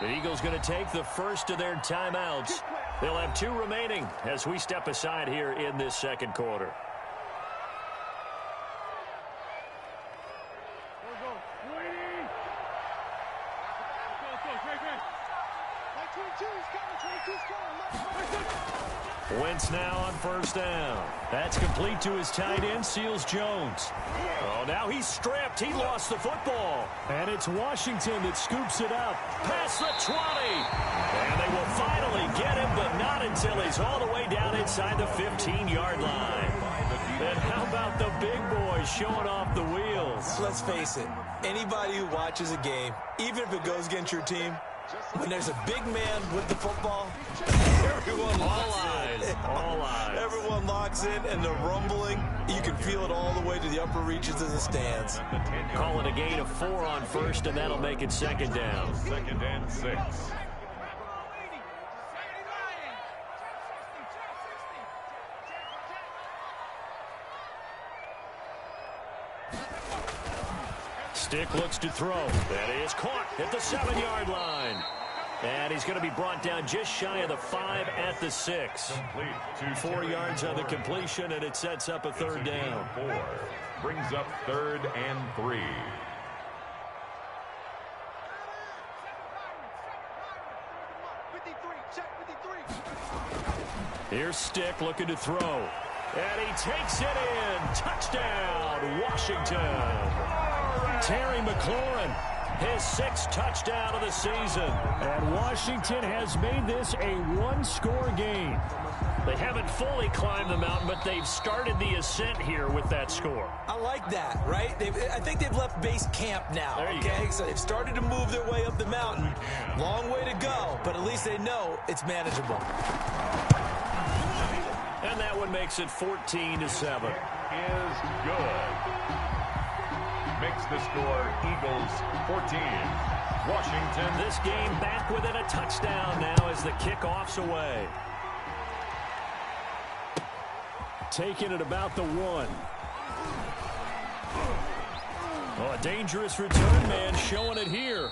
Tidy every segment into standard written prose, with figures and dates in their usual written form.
The Eagles going to take the first of their timeouts. They'll have 2 remaining as we step aside here in this second quarter. Wentz now on first down. That's complete to his tight end, Seals-Jones. Oh, now he's stripped. He lost the football. And it's Washington that scoops it up. Past the 20. And they will finally get him, but not until he's all the way down inside the 15-yard line. And how about the big boys showing off the wheels? Let's face it, anybody who watches a game, even if it goes against your team, when there's a big man with the football, everyone locks in. All eyes. Everyone locks in, and the rumbling, you can feel it all the way to the upper reaches of the stands. Call it a gain of 4 on first, and that'll make it second down. 2nd and 6. Stick looks to throw. That is caught at the 7-yard line. And he's going to be brought down just shy of the 5 at the 6. 4 yards on the completion, and it sets up a third down. 4 brings up 3rd and 3. Here's Stick looking to throw. And he takes it in. Touchdown, Washington. Terry McLaurin, his 6th touchdown of the season. And Washington has made this a 1-score game. They haven't fully climbed the mountain, but they've started the ascent here with that score. I like that, right? I think they've left base camp now, okay? So they've started to move their way up the mountain. Long way to go, but at least they know it's manageable. And that one makes it 14-7. Is good. Makes the score Eagles 14. Washington. This game back within a touchdown now as the kickoff's away. Taking it about the 1. Oh, a dangerous return man showing it here.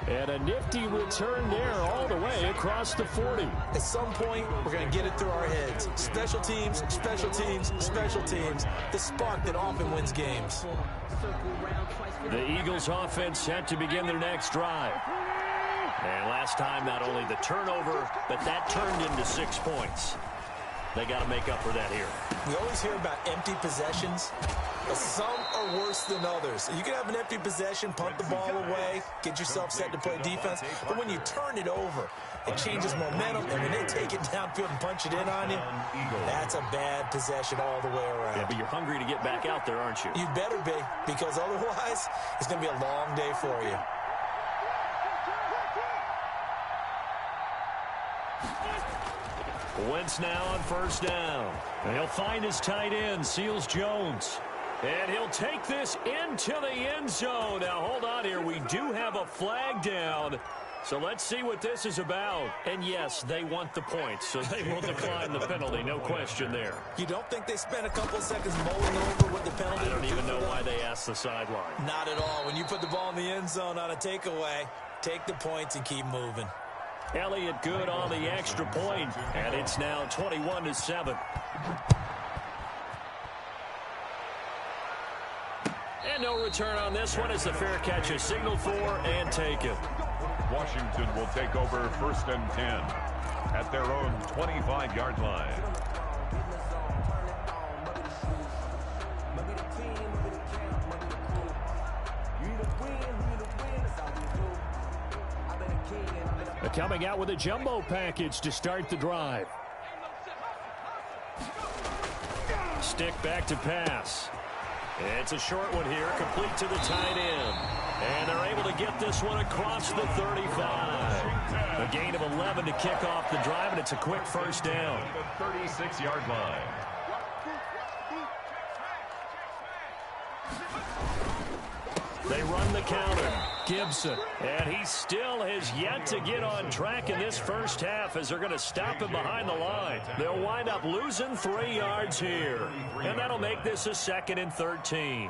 And a nifty return there all the way across the 40. At some point, we're going to get it through our heads. Special teams, special teams, special teams. The spark that often wins games. The Eagles offense set to begin their next drive. And last time, not only the turnover, but that turned into 6 points. They got to make up for that here. We always hear about empty possessions, but some are worse than others. You can have an empty possession, punt the ball away, get yourself set to play defense, but when you turn it over, it changes momentum, and when they take it downfield and punch it in on you, that's a bad possession all the way around. Yeah, but you're hungry to get back out there, aren't you? You better be, because otherwise, it's going to be a long day for you. Wentz now on first down. And he'll find his tight end, Seals-Jones. And he'll take this into the end zone. Now, hold on here. We do have a flag down. So let's see what this is about. And, yes, they want the points, so they will decline the penalty. No question there. You don't think they spent a couple of seconds mulling over what the penalty? I don't even know why they asked the sideline. Not at all. When you put the ball in the end zone on a takeaway, take the points and keep moving. Elliott good on the extra point, and it's now 21-7. And no return on this one as the fair catch is signaled for and taken. Washington will take over 1st and 10 at their own 25-yard line. Coming out with a jumbo package to start the drive. Stick back to pass. It's a short one here, complete to the tight end. And they're able to get this one across the 35. A gain of 11 to kick off the drive, and it's a quick first down. The 36-yard line. They run the counter. Gibson. And he still has yet to get on track in this first half as they're going to stop him behind the line. They'll wind up losing 3 yards here. And that'll make this a 2nd and 13.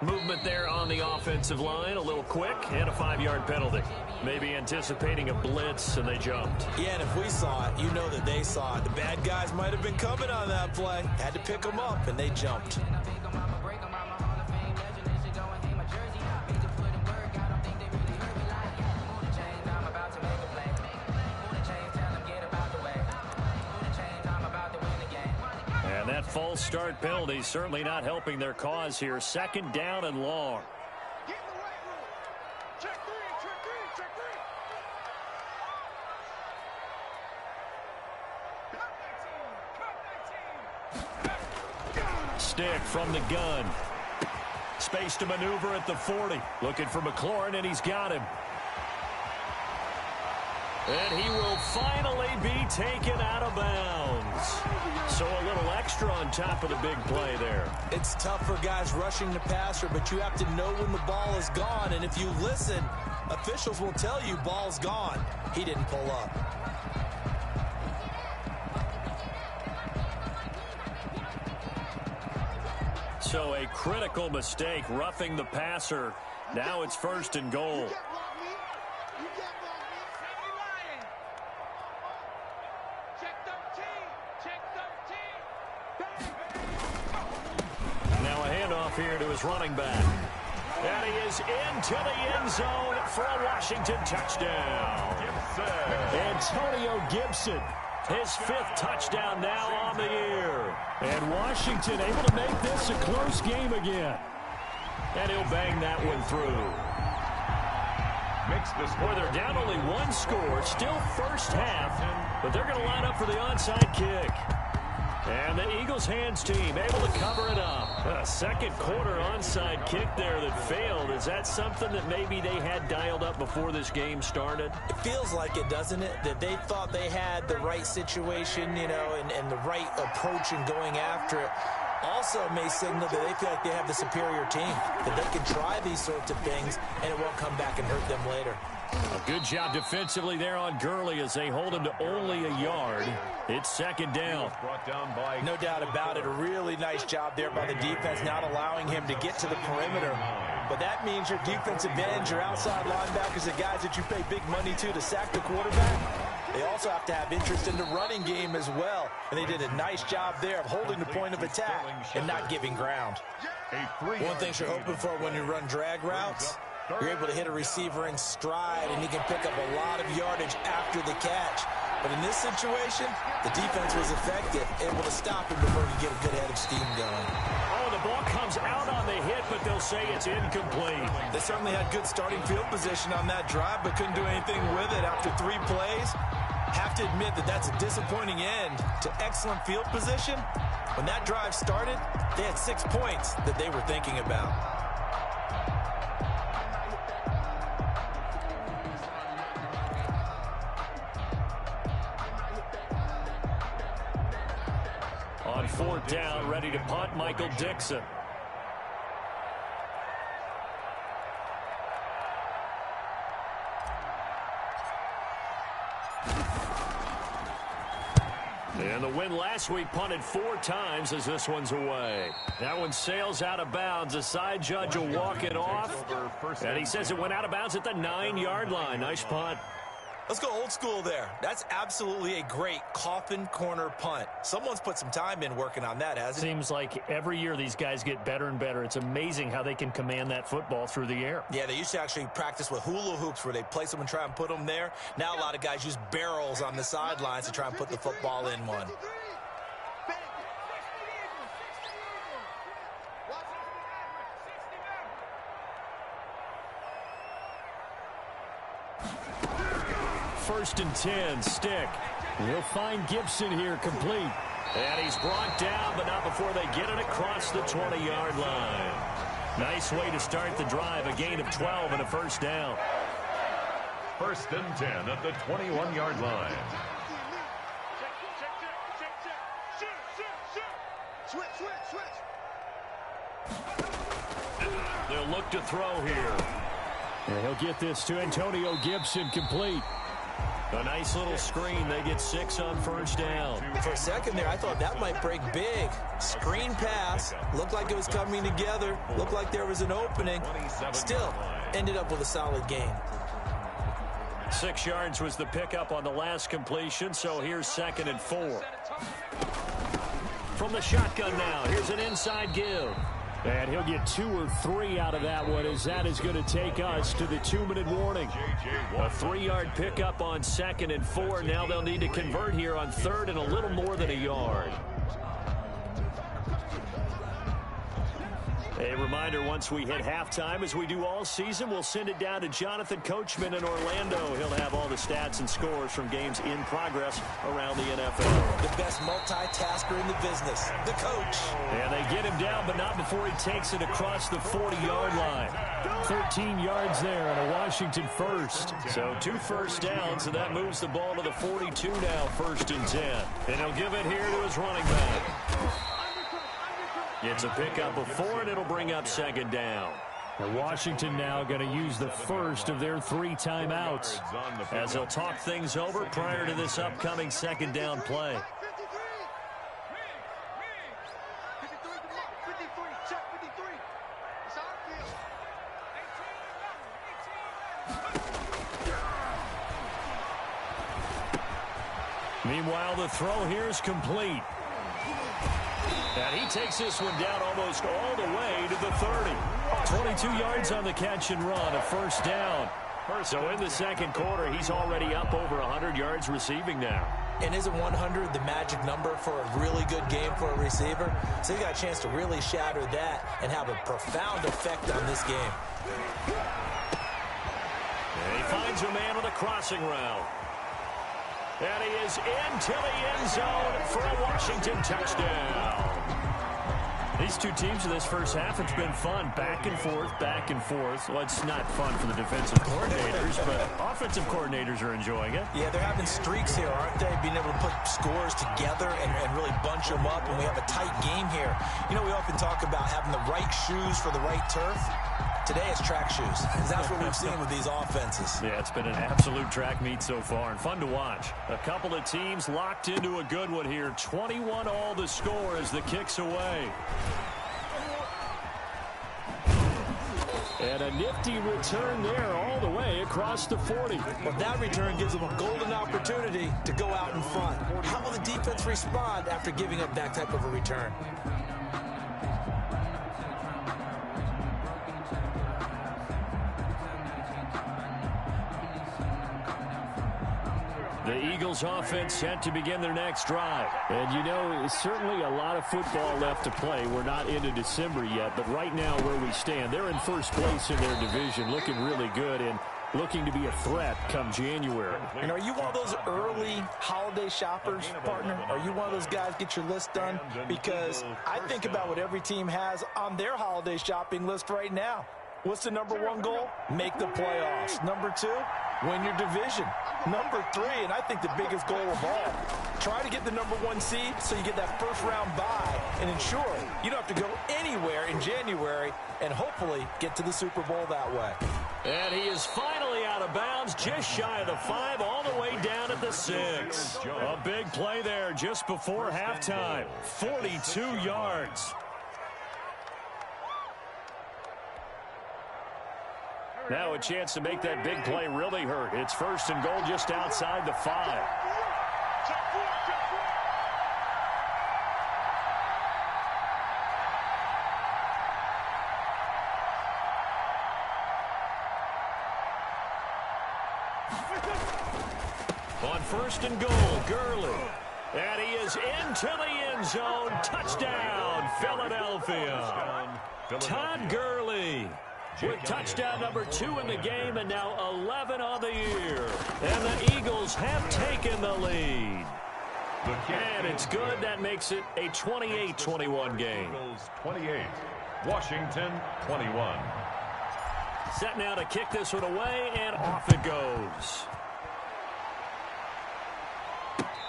Movement there on the offensive line, a little quick, and a 5-yard penalty. Maybe anticipating a blitz, and they jumped. Yeah, and if we saw it, you know that they saw it. The bad guys might have been coming on that play. Had to pick them up, and they jumped. And that false start penalty certainly not helping their cause here. 2nd down and long. Stick from the gun. Space to maneuver at the 40. Looking for McLaurin, and he's got him. And he will finally be taken out of bounds. So a little extra on top of the big play there. It's tough for guys rushing the passer, but you have to know when the ball is gone. And if you listen, officials will tell you ball's gone. He didn't pull up. So a critical mistake, roughing the passer. Now it's 1st and goal. Here to his running back. And he is into the end zone for a Washington touchdown. Antonio Gibson, his 5th touchdown now on the year. And Washington able to make this a close game again. And he'll bang that one through. Boy, they're down only 1 score, still first half, but they're going to line up for the onside kick. And the Eagles hands team able to cover it up. A 2nd quarter onside kick there that failed. Is that something that maybe they had dialed up before this game started? It feels like it, doesn't it? That they thought they had the right situation, you know, and the right approach in going after it. Also may signal that they feel like they have the superior team, that they can try these sorts of things and it won't come back and hurt them later. A good job defensively there on Gurley as they hold him to only a yard. It's 2nd down. No doubt about it. A really nice job there by the defense, not allowing him to get to the perimeter. But that means your defensive ends, your outside linebackers, the guys that you pay big money to sack the quarterback, they also have to have interest in the running game as well. And they did a nice job there of holding the point of attack and not giving ground. One thing you're hoping for when you run drag routes, you're able to hit a receiver in stride, and he can pick up a lot of yardage after the catch. But in this situation, the defense was effective, able to stop him before he get a good head of steam going. Oh, the ball comes out on the hit, but they'll say it's incomplete. They certainly had good starting field position on that drive, but couldn't do anything with it after 3 plays. Have to admit that that's a disappointing end to excellent field position. When that drive started, they had 6 points that they were thinking about. On 4th down, ready to punt, Michael Dixon. And the win last week punted 4 times as this one's away. That one sails out of bounds. The side judge will walk it off. And he says it went out of bounds at the 9-yard line. Nice punt. Let's go old school there. That's absolutely a great coffin corner punt. Someone's put some time in working on that, hasn't it? Seems like every year these guys get better and better. It's amazing how they can command that football through the air. Yeah, they used to actually practice with hula hoops where they place them and try and put them there. Now a lot of guys use barrels on the sidelines to try and put the football in one. First and 10, Stick. He'll find Gibson here complete. And he's brought down, but not before they get it across the 20-yard line. Nice way to start the drive. A gain of 12 and a first down. First and 10 at the 21-yard line. They'll look to throw here. And he'll get this to Antonio Gibson complete. A nice little screen. They get 6 on first down. For a second there, I thought that might break big. Screen pass. Looked like it was coming together. Looked like there was an opening. Still, ended up with a solid gain. 6 yards was the pickup on the last completion, so here's 2nd and 4. From the shotgun now, here's an inside give. And he'll get 2 or 3 out of that one, as that is going to take us to the 2-minute warning. A 3-yard pickup on 2nd and 4. Now they'll need to convert here on 3rd and a little more than a yard. A reminder, once we hit halftime, as we do all season, we'll send it down to Jonathan Coachman in Orlando. He'll have all the stats and scores from games in progress around the NFL. The best multitasker in the business, the coach. And they get him down, but not before he takes it across the 40-yard line. 13 yards there and a Washington first. So 2 first downs, and that moves the ball to the 42 now, 1st and 10. And he'll give it here to his running back. It's a pickup of 4, and it'll bring up 2nd down. And Washington now going to use the first of their 3 timeouts as they'll talk things over prior to this upcoming 2nd down play. Meanwhile, the throw here is complete. And he takes this one down almost all the way to the 30. 22 yards on the catch and run, a first down. So in the 2nd quarter, he's already up over 100 yards receiving now. And isn't 100 the magic number for a really good game for a receiver? So he got a chance to really shatter that and have a profound effect on this game. And he finds a man with a crossing route. And he is into the end zone for a Washington touchdown. These 2 teams in this first half, it's been fun. Back and forth, back and forth. Well, it's not fun for the defensive coordinators, but offensive coordinators are enjoying it. Yeah, they're having streaks here, aren't they? Being able to put scores together and really bunch them up, and we have a tight game here. You know, we often talk about having the right shoes for the right turf. Today it's track shoes. That's what we've seen with these offenses. Yeah, it's been an absolute track meet so far and fun to watch. A couple of teams locked into a good one here. 21 all the score as the kick's away. And a nifty return there all the way across the 40. But that return gives them a golden opportunity to go out in front. How will the defense respond after giving up that type of a return? The Eagles offense set to begin their next drive. And you know, certainly a lot of football left to play. We're not into December yet, but right now where we stand, they're in first place in their division, looking really good and looking to be a threat come January. And are you one of those early holiday shoppers, partner? Are you one of those guys get your list done? Because I think about what every team has on their holiday shopping list right now. What's the #1 goal? Make the playoffs. #2, win your division. #3, and I think the biggest goal of all, try to get the #1 seed so you get that first-round bye and ensure you don't have to go anywhere in January and hopefully get to the Super Bowl that way. And he is finally out of bounds, just shy of the 5, all the way down at the 6. A big play there just before halftime. 42 yards. Now a chance to make that big play really hurt. It's 1st and goal just outside the 5. On 1st and goal, Gurley. And he is into the end zone. Touchdown, Philadelphia. Todd Gurley with touchdown #2 in the game, and now 11 on the year. And the Eagles have taken the lead. And it's good. That makes it a 28-21 game. 28, Washington 21. Set now to kick this one away, and off it goes.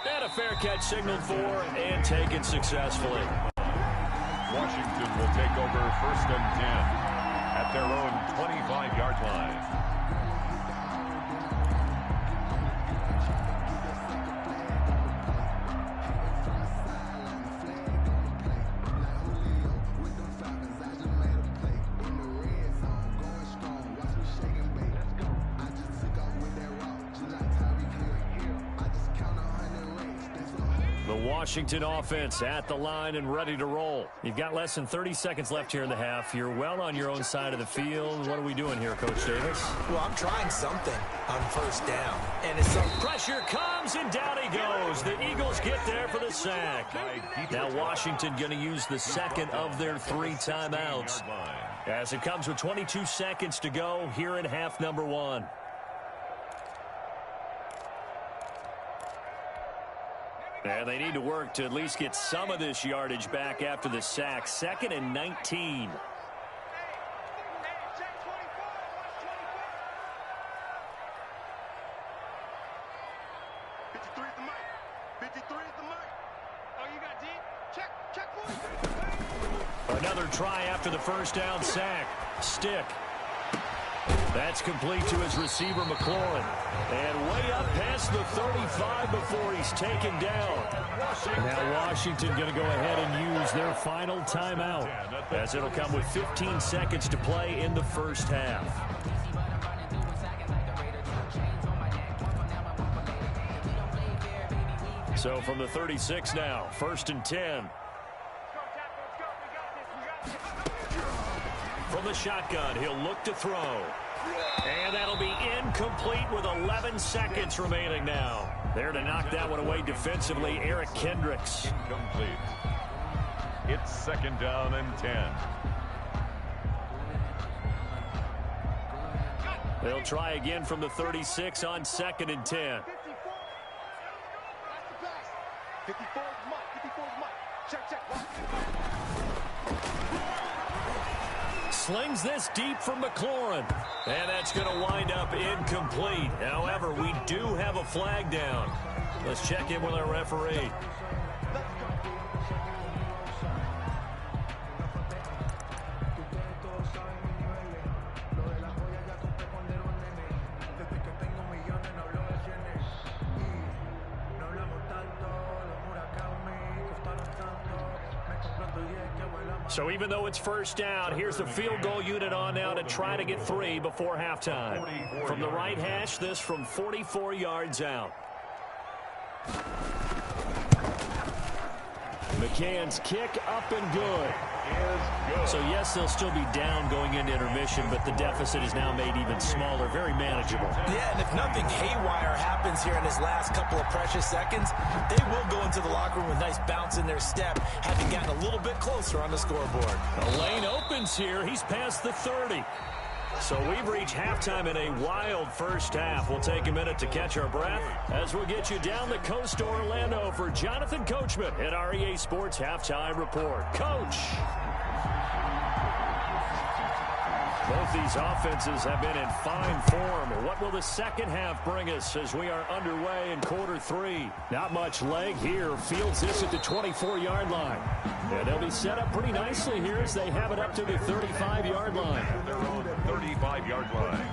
And a fair catch signaled for and taken successfully. Washington will take over 1st and 10 at their own 25-yard line. The Washington offense at the line and ready to roll. You've got less than 30 seconds left here in the half. You're well on your own side of the field. What are we doing here, Coach Davis? Well, I'm trying something on first down. And it's some pressure comes, and down he goes. The Eagles get there for the sack. Now Washington going to use the second of their 3 timeouts, as it comes with 22 seconds to go here in half number 1. And they need to work to at least get some of this yardage back after the sack. 2nd and 19. Another try after the first down sack. Stick. That's complete to his receiver, McLaurin. And way up past the 35 before he's taken down. Now Washington going to go ahead and use their final timeout, as it'll come with 15 seconds to play in the first half. So from the 36 now, 1st and 10. From the shotgun, he'll look to throw. And that'll be incomplete with 11 seconds remaining now. There to knock that one away defensively, Eric Kendricks. Incomplete. It's 2nd down and 10. They'll try again from the 36 on 2nd and 10. 54 slings this deep from McLaurin. And that's going to wind up incomplete. However, we do have a flag down. Let's check in with our referee. So even though it's first down, here's the field goal unit on now to try to get 3 before halftime. From the right hash, this from 44 yards out. McCann's kick up and good. So yes, they'll still be down going into intermission, but the deficit is now made even smaller, very manageable. Yeah, and if nothing haywire happens here in his last couple of precious seconds, they will go into the locker room with a nice bounce in their step, having gotten a little bit closer on the scoreboard. The lane opens here. He's past the 30. So we've reached halftime in a wild first half. We'll take a minute to catch our breath as we'll get you down the coast to Orlando for Jonathan Coachman at our EA Sports Halftime Report. Coach! Both these offenses have been in fine form. What will the second half bring us as we are underway in quarter 3? Not much leg here. Fields this at the 24-yard line. And they'll be set up pretty nicely here as they have it up to the 35-yard line. Their own 35-yard line.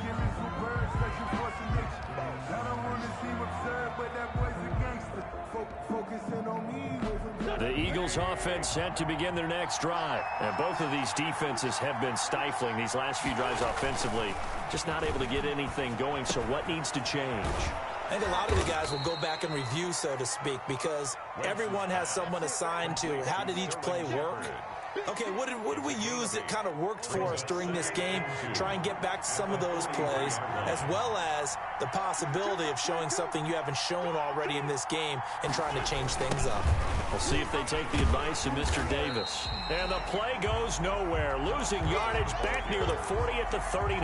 The Eagles offense set to begin their next drive. And both of these defenses have been stifling these last few drives offensively. Just not able to get anything going. So what needs to change? I think a lot of the guys will go back and review, so to speak, because everyone has someone assigned to how did each play work. Okay, what did we use that kind of worked for us during this game? Try and get back to some of those plays, as well as the possibility of showing something you haven't shown already in this game and trying to change things up. We'll see if they take the advice of Mr. Davis. And the play goes nowhere. Losing yardage back near the 40 at the 39.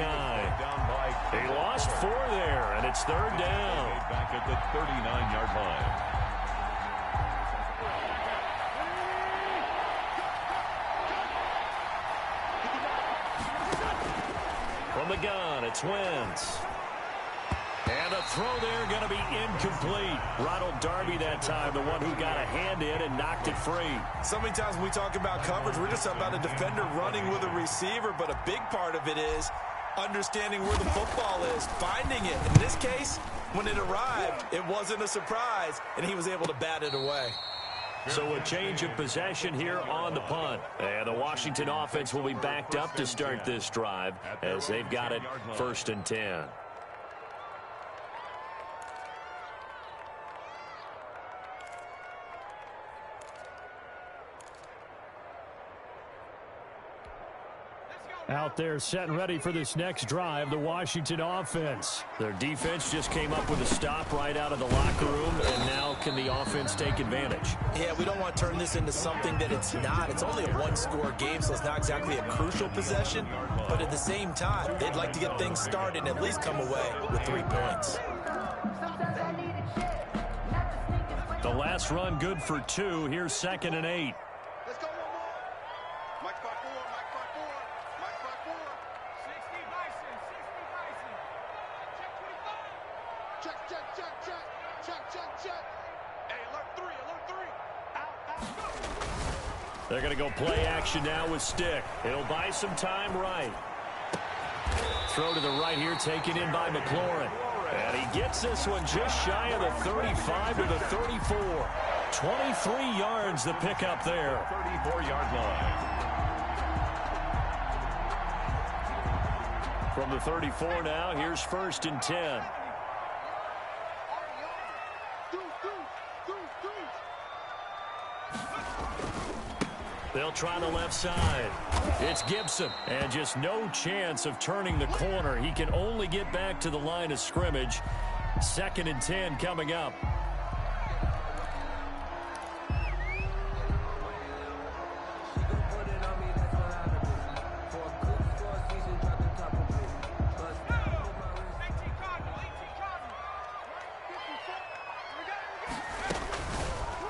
They lost 4 there, and it's 3rd down. Back at the 39-yard line. From the gun, it's Wentz. And a throw there going to be incomplete. Ronald Darby that time, the one who got a hand in and knocked it free. So many times when we talk about coverage, we're just about a defender running with a receiver, but a big part of it is understanding where the football is, finding it. In this case, when it arrived, it wasn't a surprise, and he was able to bat it away. So a change of possession here on the punt. And the Washington offense will be backed up to start this drive as they've got it 1st and 10. Out there set and ready for this next drive, the Washington offense. Their defense just came up with a stop right out of the locker room, and now can the offense take advantage? Yeah, we don't want to turn this into something that it's not. It's only a one-score game, so it's not exactly a crucial possession. But at the same time, they'd like to get things started and at least come away with 3 points. The last run good for 2. Here's 2nd and 8. Let's go one more. Mike 5-4, Mike 5-4, Mike 5-4. 60 Bison, 60 Bison. Check 25. Check, check, check, check. Check, check, check. Hey, alert 3, alert 3. Out, go. They're going to go play action now with Stick. It'll buy some time right. Throw to the right here, taken in by McLaurin. And he gets this one just shy of the 35 to the 34. 23 yards the pickup there. 34-yard line. From the 34 now, here's 1st and 10. They'll try the left side. It's Gibson, and just no chance of turning the corner. He can only get back to the line of scrimmage. 2nd and 10 coming up.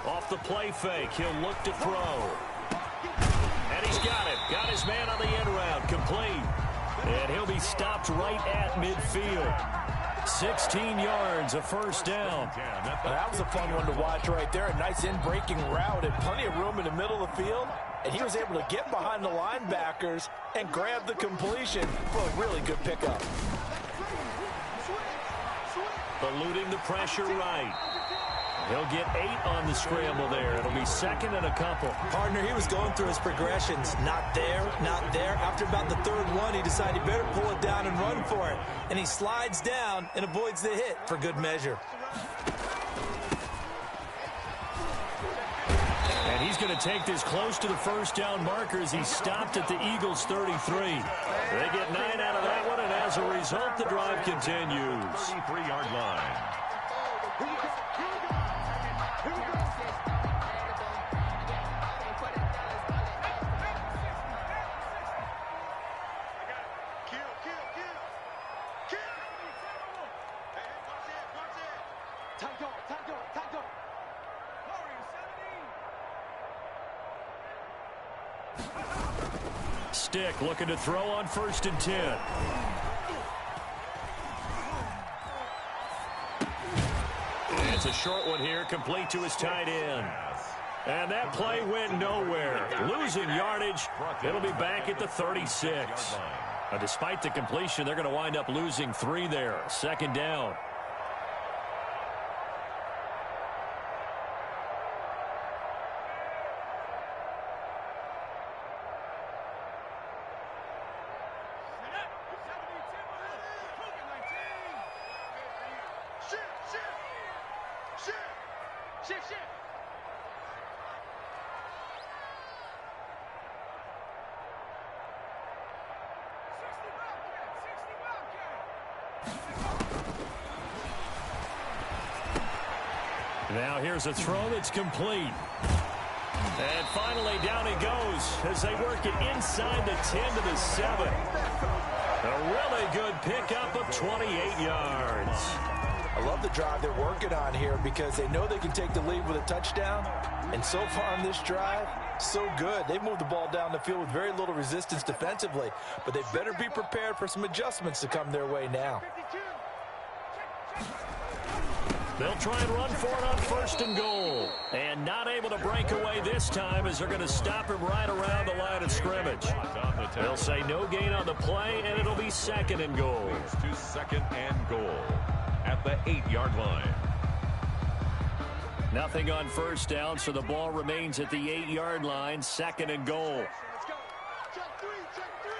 Off the play fake, he'll look to throw. And he's got it. Got his man on the end route. Complete. And he'll be stopped right at midfield. 16 yards, a 1st down. That was a fun one to watch right there. A nice in-breaking route and plenty of room in the middle of the field. And he was able to get behind the linebackers and grab the completion for a really good pickup. Eluding the pressure right. He'll get 8 on the scramble there. It'll be 2nd and a couple. Partner, he was going through his progressions. Not there, not there. After about the 3rd one, he decided he better pull it down and run for it. And he slides down and avoids the hit for good measure. And he's going to take this close to the 1st down marker as he stopped at the Eagles' 33. They get 9 out of that one, and as a result, the drive continues. 33-yard line. Stick looking to throw on 1st and 10. And it's a short one here, complete to his tight end. And that play went nowhere. Losing yardage. It'll be back at the 36. Despite the completion, they're going to wind up losing 3 there. 2nd down. Now here's a throw that's complete. And finally down he goes as they work it inside the 10 to the 7. A really good pickup of 28 yards. I love the drive they're working on here because they know they can take the lead with a touchdown. And so far on this drive, so good. They've moved the ball down the field with very little resistance defensively. But they better be prepared for some adjustments to come their way now. They'll try and run for it on 1st and goal. And not able to break away this time as they're going to stop him right around the line of scrimmage. They'll say no gain on the play, and it'll be 2nd and goal. To 2nd and goal at the 8-yard line. Nothing on 1st down, so the ball remains at the 8-yard line. 2nd and goal. Let's go. Check 3, check 3.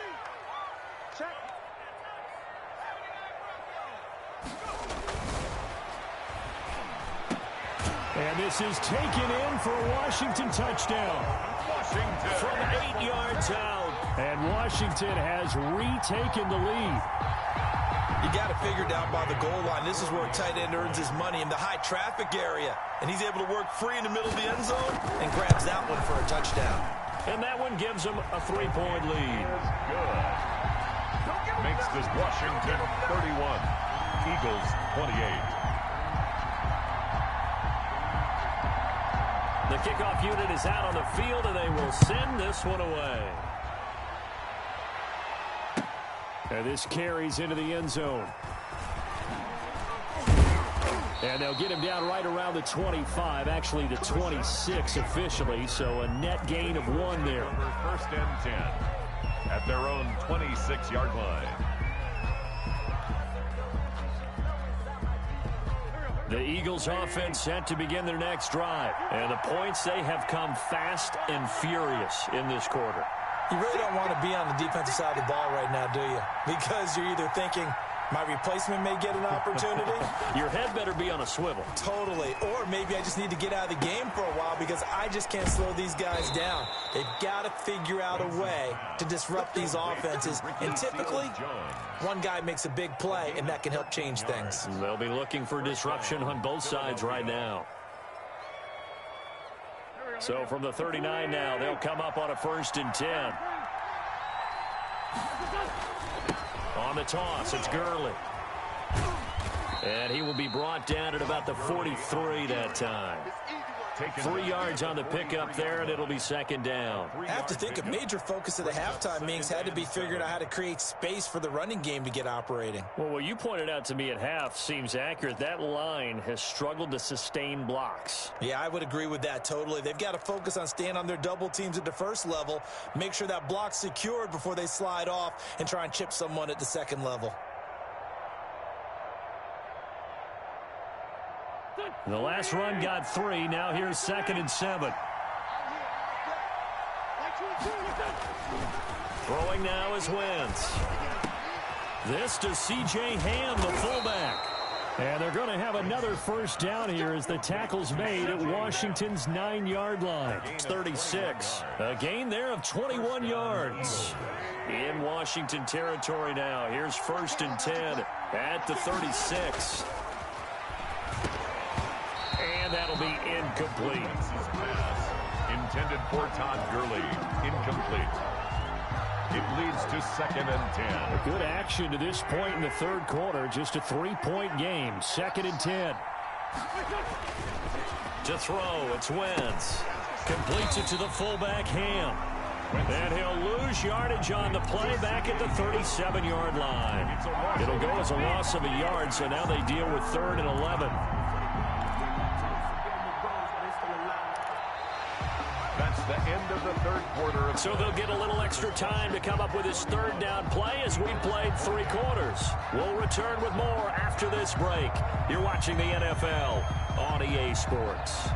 Check. And this is taken in for a Washington touchdown. Washington. From 8 yards out. And Washington has retaken the lead. You got to figure down by the goal line. This is where a tight end earns his money, in the high traffic area. And he's able to work free in the middle of the end zone and grabs that one for a touchdown. And that one gives him a 3-point lead. Good. Makes this Washington 31, Eagles 28. The kickoff unit is out on the field, and they will send this one away. And this carries into the end zone. And they'll get him down right around the 25, actually the 26 officially, so a net gain of 1 there. First and 10 at their own 26-yard line. The Eagles offense set to begin their next drive. And the points, they have come fast and furious in this quarter. You really don't want to be on the defensive side of the ball right now, do you? Because you're either thinking, my replacement may get an opportunity. Your head better be on a swivel. Totally. Or maybe I just need to get out of the game for a while because I just can't slow these guys down. They've got to figure out a way to disrupt these offenses. And typically, one guy makes a big play, and that can help change things. They'll be looking for disruption on both sides right now. So from the 39 now, they'll come up on a 1st and 10. On the toss, it's Gurley. And he will be brought down at about the 43 that time. 3 yards on the pickup there, and it'll be 2nd down. I have to think a major focus of the halftime meetings had to be figuring out how to create space for the running game to get operating. Well, what you pointed out to me at half seems accurate. That line has struggled to sustain blocks. Yeah, I would agree with that totally. They've got to focus on staying on their double teams at the first level, make sure that block's secured before they slide off and try and chip someone at the second level. The last run got 3. Now here's 2nd and 7. Throwing now is Wentz. This to C.J. Ham, the fullback. And they're going to have another 1st down here as the tackle's made at Washington's 9-yard line. It's 36. A gain there of 21 yards. In Washington territory now. Here's 1st and 10 at the 36. And that'll be incomplete. Intended for Todd Gurley. Incomplete. It leads to 2nd and 10. Good action to this point in the 3rd quarter. Just a 3-point game. 2nd and 10. To throw, it's Wentz. Completes it to the fullback, Ham. And he'll lose yardage on the play back at the 37-yard line. It'll go as a loss of a yard, so now they deal with 3rd and 11. That's the end of the 3rd quarter. So they'll get a little extra time to come up with his 3rd down play as we played 3 quarters. We'll return with more after this break. You're watching the NFL on EA Sports.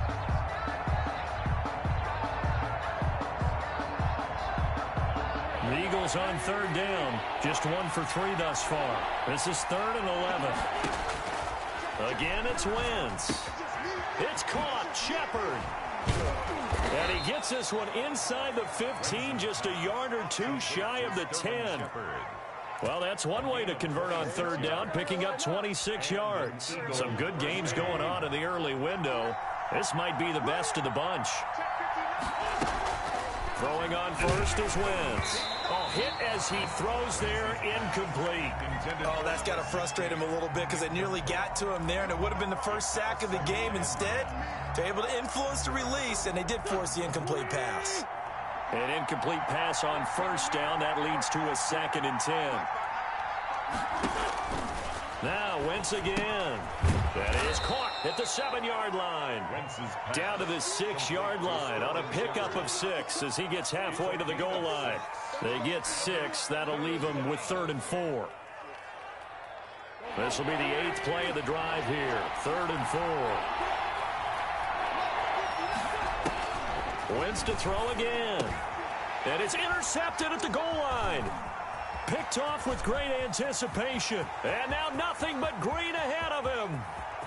The Eagles on 3rd down. Just 1 for 3 thus far. This is 3rd and 11. Again, it's Wentz. It's caught. Shepard. And he gets this one inside the 15, just a yard or 2 shy of the 10. Well, that's one way to convert on 3rd down, picking up 26 yards. Some good games going on in the early window. This might be the best of the bunch. Throwing on 1st is Wentz. Oh, hit as he throws there, incomplete. Oh, that's got to frustrate him a little bit because they nearly got to him there, and it would have been the 1st sack of the game. Instead, they're able to influence the release, and they did force the incomplete pass. An incomplete pass on 1st down. That leads to a 2nd and 10. Now, Wentz again. That is caught at the 7-yard line. Down to the 6-yard line on a pickup of 6 as he gets halfway to the goal line. They get 6. That'll leave them with 3rd and 4. This will be the 8th play of the drive here. 3rd and 4. Wentz to throw again. And it's intercepted at the goal line. Picked off with great anticipation. And now nothing but green ahead of him.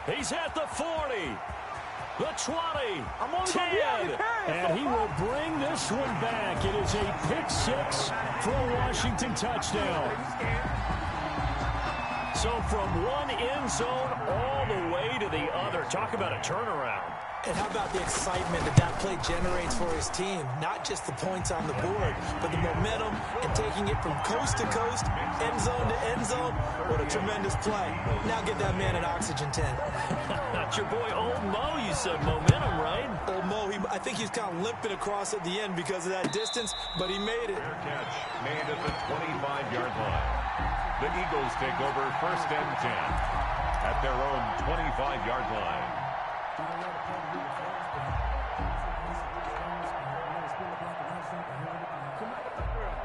He's at the 40. The 20. 10. And he will bring this this one back. It is a pick-6 for a Washington touchdown. So from one end zone all the way to the other. Talk about a turnaround. And how about the excitement that play generates for his team? Not just the points on the board, but the momentum and taking it from coast to coast, end zone to end zone. What a tremendous play. Now get that man an oxygen tent. That's your boy Old Mo. You said momentum, right? Old Mo, I think he's kind of limping across at the end because of that distance, but he made it. Fair catch made at the 25-yard line. The Eagles take over 1st and 10 at their own 25-yard line.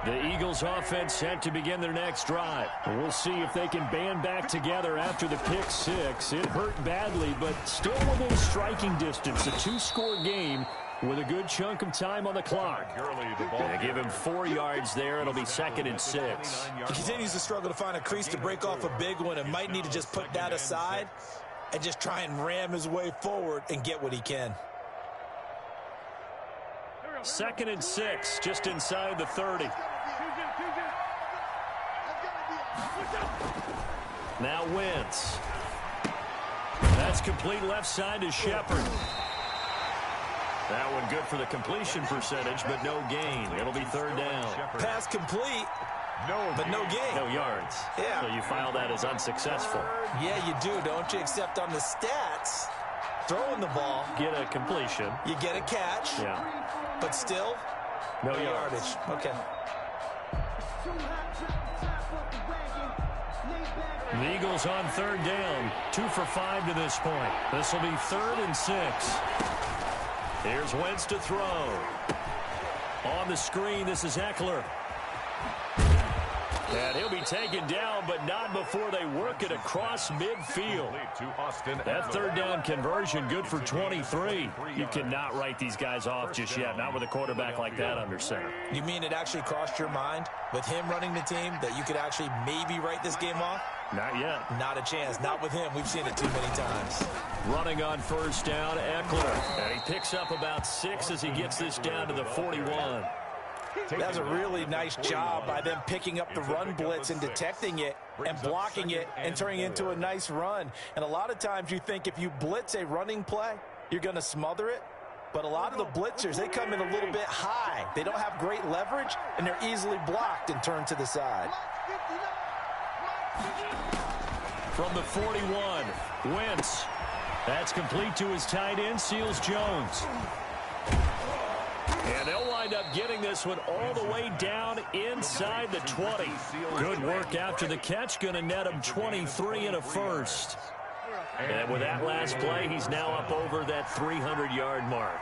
The Eagles offense set to begin their next drive. We'll see if they can band back together after the pick-6. It hurt badly, but still within striking distance. A 2-score game with a good chunk of time on the clock. They give him 4 yards there. It'll be 2nd and 6. He continues to struggle to find a crease to break off a big one and might need to just put that aside and just try and ram his way forward and get what he can. 2nd and 6, just inside the 30. Now Wentz. That's complete left side to Shepard. That one good for the completion percentage, but no gain. It'll be 3rd down. Pass complete, but no gain. No yards. Yeah. So you file that as unsuccessful. Yeah, you do, don't you? Except on the stats, throwing the ball. Get a completion. You get a catch. Yeah. But still, no yardage. Okay. The Eagles on 3rd down. 2 for 5 to this point. This will be 3rd and 6. Here's Wentz to throw. On the screen, this is Eckler. And he'll be taken down, but not before they work it across midfield. That 3rd down conversion, good for 23. You cannot write these guys off just yet, not with a quarterback like that under center. You mean it actually crossed your mind with him running the team that you could actually maybe write this game off? Not yet. Not a chance. Not with him. We've seen it too many times. Running on 1st down, Eckler. And he picks up about 6 as he gets this down to the 41. That's a really nice job by them picking up the run blitz and detecting it and blocking it and turning it into a nice run. And a lot of times you think if you blitz a running play, you're going to smother it. But a lot of the blitzers, they come in a little bit high. They don't have great leverage, and they're easily blocked and turned to the side. From the 41, Wentz. That's complete to his tight end, Seals Jones. And they'll wind up getting this one all the way down inside the 20. Good work after the catch. Going to net him 23 and a first. And with that last play, he's now up over that 300-yard mark.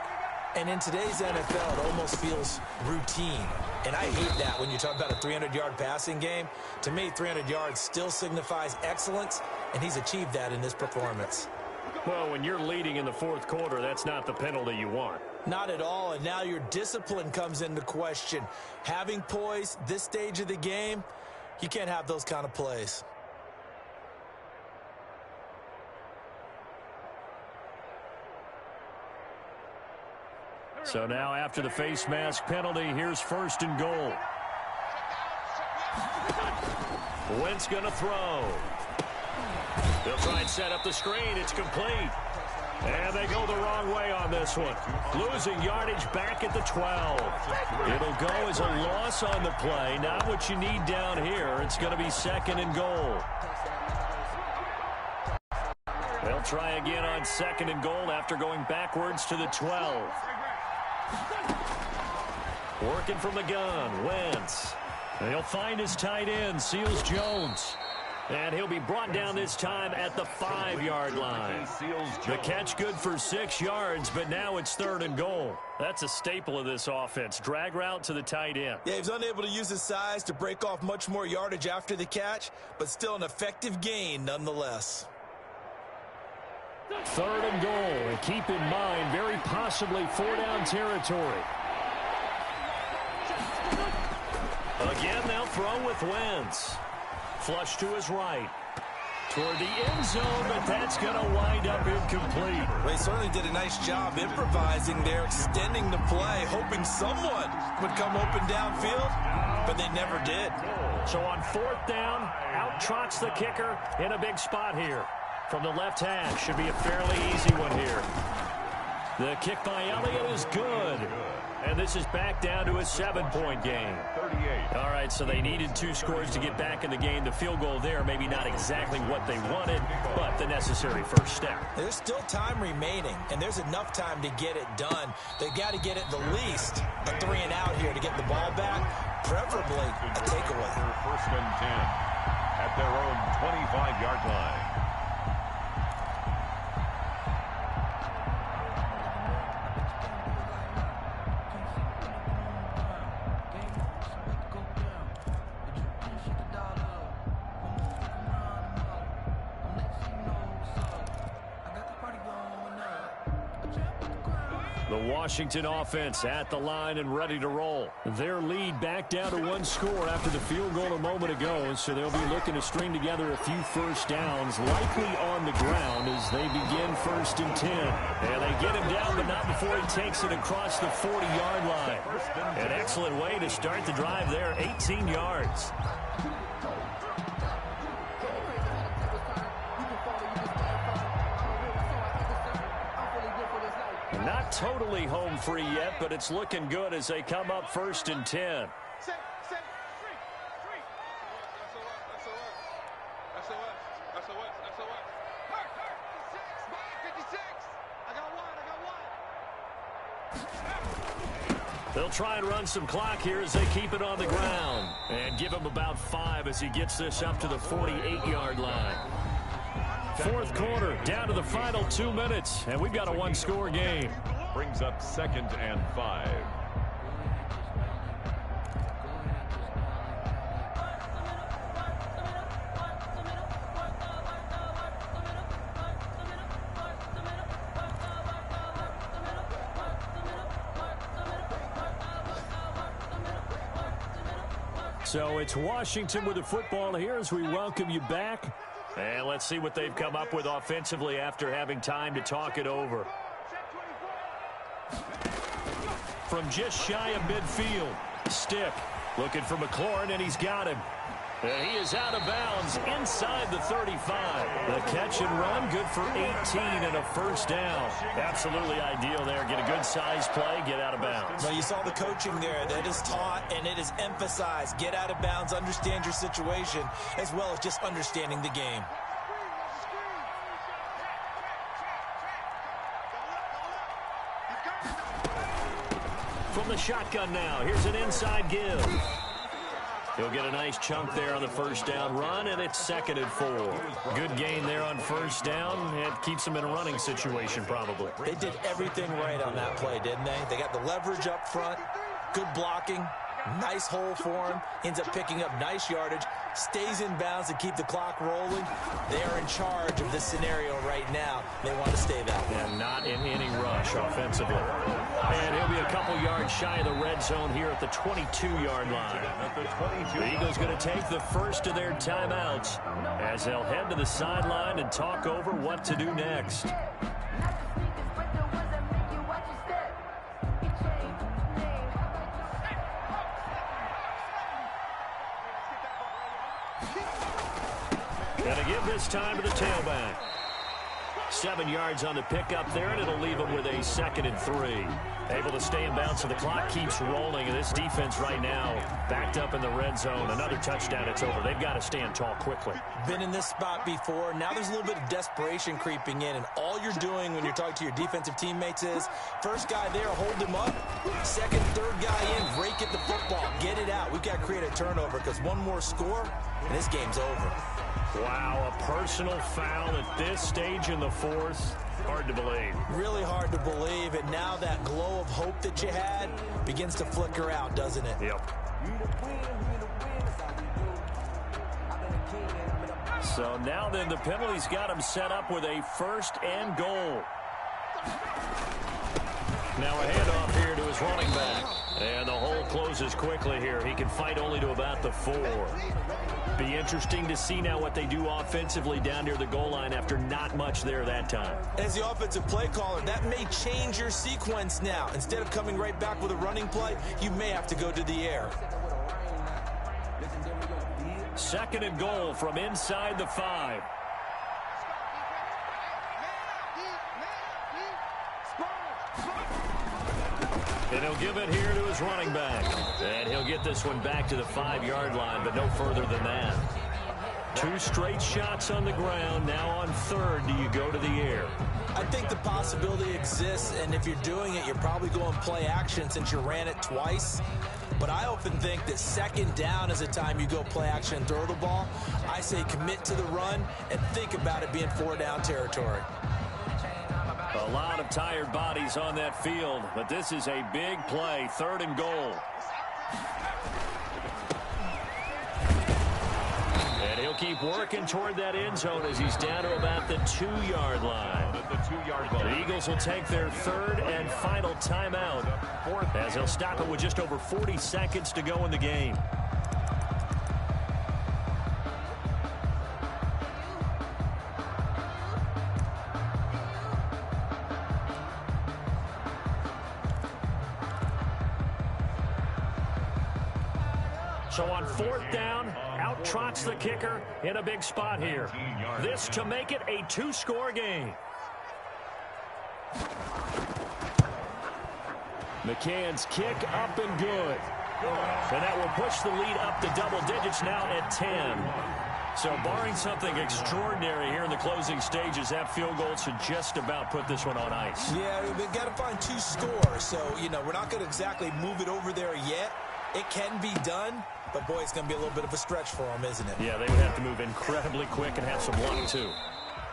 And in today's NFL, it almost feels routine. And I hate that when you talk about a 300-yard passing game. To me, 300 yards still signifies excellence, and he's achieved that in this performance. Well, when you're leading in the 4th quarter, that's not the penalty you want. Not at all, and now your discipline comes into question. Having poise this stage of the game, you can't have those kind of plays. So now after the face mask penalty, here's 1st and goal. Wentz going to throw. They'll try and set up the screen. It's complete. And they go the wrong way on this one. Losing yardage back at the 12. It'll go as a loss on the play. Not what you need down here. It's going to be 2nd and goal. They'll try again on 2nd and goal after going backwards to the 12. Working from the gun, Wentz. They'll find his tight end, Seals Jones. And he'll be brought down this time at the 5-yard line. The catch good for 6 yards, but now it's 3rd and goal. That's a staple of this offense. Drag route to the tight end. Yeah, he was unable to use his size to break off much more yardage after the catch, but still an effective gain nonetheless. 3rd and goal. And keep in mind, very possibly 4-down territory. Again, they'll throw with Wentz. Flush to his right. toward the end zone, but that's going to wind up incomplete. They certainly did a nice job improvising there, extending the play, hoping someone would come open downfield, but they never did. So on fourth down, out trots the kicker in a big spot here. From the left hash, should be a fairly easy one here. The kick by Elliott is good. And this is back down to a 7-point game. 38. All right, so they needed 2 scores to get back in the game. The field goal there, maybe not exactly what they wanted, but the necessary first step. There's still time remaining, and there's enough time to get it done. They've got to get at the least a 3-and-out here to get the ball back, preferably a takeaway. First and 10 at their own 25-yard line. The Washington offense at the line and ready to roll. Their lead back down to 1 score after the field goal a moment ago, so they'll be looking to string together a few first downs, likely on the ground as they begin 1st and 10. And they get him down, but not before he takes it across the 40-yard line. An excellent way to start the drive there, 18 yards. Not totally home free yet, but it's looking good as they come up 1st and 10. They'll try and run some clock here as they keep it on the ground. And give him about 5 as he gets this up to the 48-yard line. 4th quarter, down to the final 2 minutes, and we've got a 1-score game. Brings up 2nd and 5. So it's Washington with the football here as we welcome you back. And let's see what they've come up with offensively after having time to talk it over. From just shy of midfield, Stick looking for McLaurin, and he's got him. And he is out of bounds inside the 35. The catch and run, good for 18 and a first down. Absolutely ideal there. Get a good size play, get out of bounds. Well, you saw the coaching there. That is taught and it is emphasized. Get out of bounds, understand your situation, as well as just understanding the game. From the shotgun now, here's an inside give. He'll get a nice chunk there on the first down run, and it's 2nd and 4. Good gain there on first down. It keeps them in a running situation, probably. They did everything right on that play, didn't they? They got the leverage up front, good blocking, nice hole for him, ends up picking up nice yardage, stays in bounds to keep the clock rolling. They are in charge of this scenario right now. They want to stay that way. And not in any rush offensively. And he'll be a couple yards shy of the red zone here at the 22-yard line. The Eagles going to take the first of their timeouts as they'll head to the sideline and talk over what to do next. Going to give this time to the tailback. 7 yards on the pickup there, and it'll leave them with a 2nd and 3. Able to stay in bounds, so the clock keeps rolling, and this defense right now backed up in the red zone. Another touchdown, it's over. They've got to stand tall quickly. Been in this spot before. Now there's a little bit of desperation creeping in, and all you're doing when you're talking to your defensive teammates is first guy there, hold him up. Second, third guy in, rake at the football. Get it out. We've got to create a turnover because one more score, and this game's over. Wow, a personal foul at this stage in the 4th. Hard to believe. Really hard to believe, and now that glow of hope that you had begins to flicker out, doesn't it? Yep. So now then the penalty's got him set up with a 1st and goal. Now a handoff here to his running back. And the whole closes quickly here. He can fight only to about the 4. Be interesting to see now what they do offensively down near the goal line after not much there that time. As the offensive play caller, that may change your sequence now. Instead of coming right back with a running play, you may have to go to the air. 2nd and goal from inside the 5. And he'll give it here to his running back. And he'll get this one back to the 5-yard line, but no further than that. 2 straight shots on the ground. Now on 3rd, do you go to the air? I think the possibility exists, and if you're doing it, you're probably going play action since you ran it twice. But I often think that 2nd down is the time you go play action and throw the ball. I say commit to the run and think about it being 4-down territory. A lot of tired bodies on that field, but this is a big play. 3rd and goal. And he'll keep working toward that end zone as he's down to about the 2-yard line. The Eagles will take their 3rd and final timeout as they'll stop it with just over 40 seconds to go in the game. So on 4th down, out trots the kicker in a big spot here. This to make it a 2-score game. McCann's kick up and good. And that will push the lead up to double digits now at 10. So barring something extraordinary here in the closing stages, that field goal should just about put this one on ice. Yeah, we've got to find 2 scores. So, we're not going to exactly move it over there yet. It can be done, but, boy, it's going to be a little bit of a stretch for them, isn't it? Yeah, they would have to move incredibly quick and have some luck, too.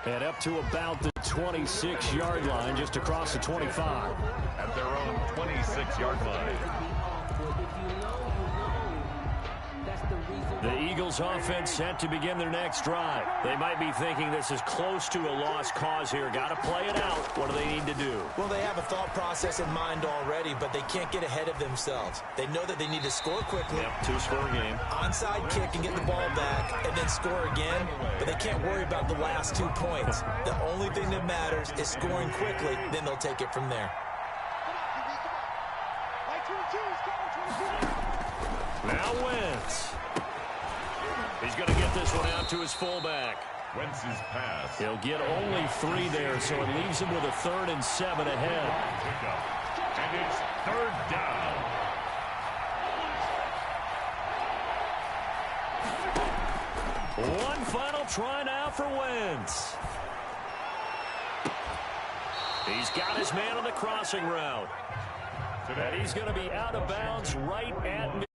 And up to about the 26-yard line, just across the 25. At their own 26-yard line. The Eagles offense set to begin their next drive. They might be thinking this is close to a lost cause here. Got to play it out. What do they need to do? Well, they have a thought process in mind already, but they can't get ahead of themselves. They know that they need to score quickly. Yep, 2-score game. Onside kick and get the ball back and then score again, but they can't worry about the last 2 points. The only thing that matters is scoring quickly, then they'll take it from there. Now Wentz. He's going to get this one out to his fullback. Wentz's pass. He'll get only 3 there, so it leaves him with a 3rd and 7 ahead. And it's 3rd down. One final try now for Wentz. He's got his man on the crossing route. And he's going to be out of bounds right at